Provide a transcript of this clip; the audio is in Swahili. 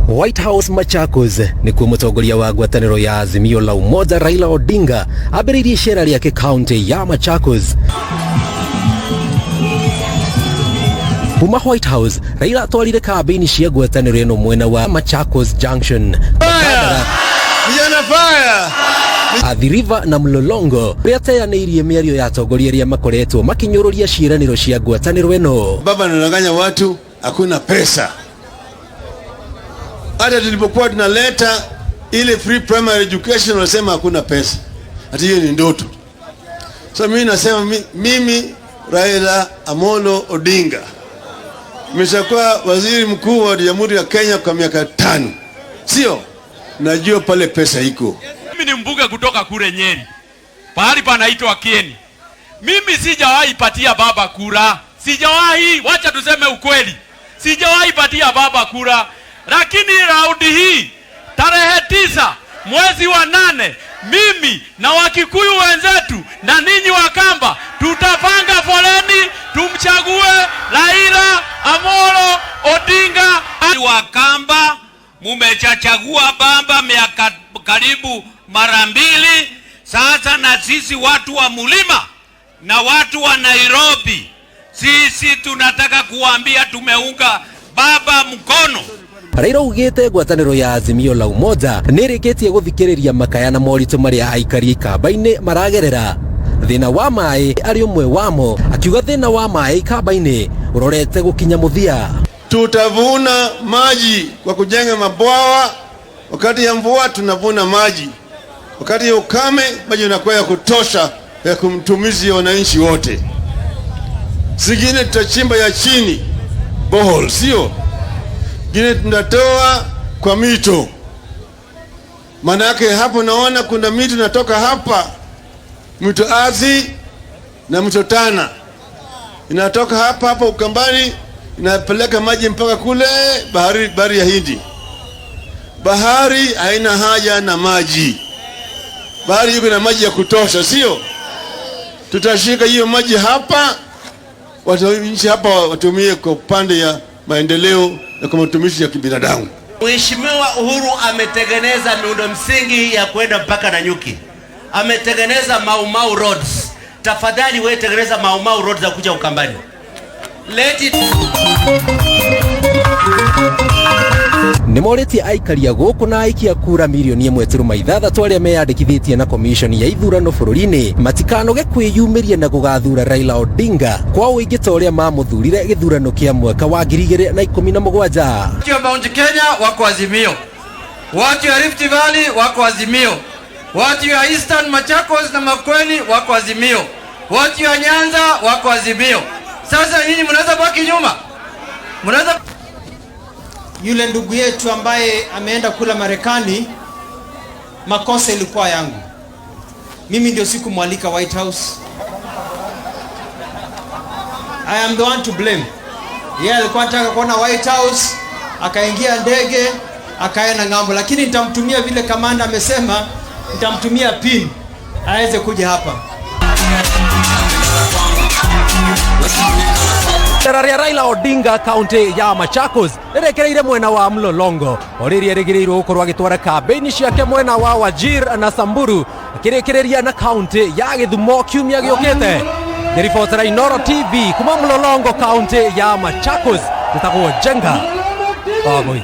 White House Machakos ni kuo mutongoria wa ngwataniro ya Azimio la Umoja Raila Odinga ambĩrĩirie icera rĩake kaunti ya Machakos. Kuma White House, Raila atwarire kambĩini cia ngwataniro ĩno mwena wa Machakos Junction. Athi River na Mlolongo rĩa teanĩirie mĩario ya atongoria arĩa makoretwo makinyũrũria ciĩranĩro cia ngwatanĩro ĩno. Baba anadanganya watu hakuna pesa. Hata tulipokuwa tunaleta ile free primary education wanasema hakuna pesa. Hata hiyo ni ndoto. So mimi nasema mimi Raila Amolo Odinga nimeshakuwa waziri mkuu wa Jamhuri ya Kenya kwa miaka 5. Sio? Najua pale pesa iko. Mimi ni mbunge kutoka kule Nyeri. Pahali panaitwa Kieni. Mimi sijawahi patia baba kura. Sijawahi, wacha tuseme ukweli. Sijawahi patia baba kura. Lakini raundi hii tarehe 9 mwezi wa 8 mimi na Wakikuyu wenzetu na ninyi Wakamba tutapanga foleni tumchague Raila Amolo Odinga. Wakamba mumechachagua baba miaka karibu mara 2 sasa, na sisi watu wa Mulima na watu wa Nairobi sisi tunataka kuambia tumeunga baba mkono. Raila ugĩte ngwatanĩro ya Azimio la Umoja nĩrĩkĩtie gũthikĩrĩria makaya na moritũ marĩa aikari kamba-inĩ maragerera. Thĩna wa maĩ arĩ ũmwe wamo, akiuga thĩna wa maĩ kamba-inĩ ũrorete gũkinya mũthia. Tutavuna maji kwa kujenga mabwawa. Wakati ya mvua tunavuna maji, wakati ya ukame maji yanakuwa ya kutosha ya kumtumizi wananchi wote. Zingine tutachimba ya chini borehole, sio? Gine tunatoa kwa mito. Manake hapo naona kuna mito natoka hapa, mito Athi na mito Tana. Inatoka hapa Ukambani, inapeleka maji mpaka kule bahari ya Hindi. Bahari haina haja na maji. Bahari yuko na maji ya kutosha, sio? Tutashika hiyo maji hapa, watu hapa watumie kwa upande ya maendeleo na kwa matumizi ya kibinadamu. Mheshimiwa Uhuru ametengeneza miundo msingi ya kwenda mpaka Nanyuki. Ametengeneza Mau roads. Tafadhali wewe tengeneza Mau roads za kuja Ukambani. Let it. Nĩmorĩtie aikari a gũkũ na aikia kura milioni 1.6 arĩa meyandĩkithĩtie na commission ya ithurano bũrũri-inĩ matikanoge kwĩyumĩria na gũgathura Raila Odinga kwa ũingĩ ta ũrĩa mamũthurire gĩthurano kĩa mwaka wa 2017. Watu wa Mount Kenya wako Azimio, watu wa Rift Valley wako Azimio, watu wa Eastern Machakos na Makueni wako Azimio, watu wa Nyanza wako Azimio. Sasa nyinyi mnaweza baki nyuma? Mnaweza. Yule ndugu yetu ambaye ameenda kula Marekani, makosa ilikuwa yangu. Mimi ndio sikumwalika White House. I am the one to blame. Yeye alikuwa anataka kuona White House, akaingia ndege, akaenda ngambo, lakini nitamtumia vile kamanda amesema, nitamtumia pin aweze kuja hapa. Ria Raila Odinga kaunti ya Machakos nĩrĩkĩrĩire mwena wa Mlolongo orĩrĩa rĩgĩrĩirwo gũkorwo agĩtwara kambĩini ciake mwena wa Wajir na Samburu akĩrĩkĩrĩria na kaunti ya Gĩthumo kiumia gĩũkĩte. Nĩ Inooro TV kuma Mlolongo kaunti ya Machakos, njĩtagwo Jenga Omoi.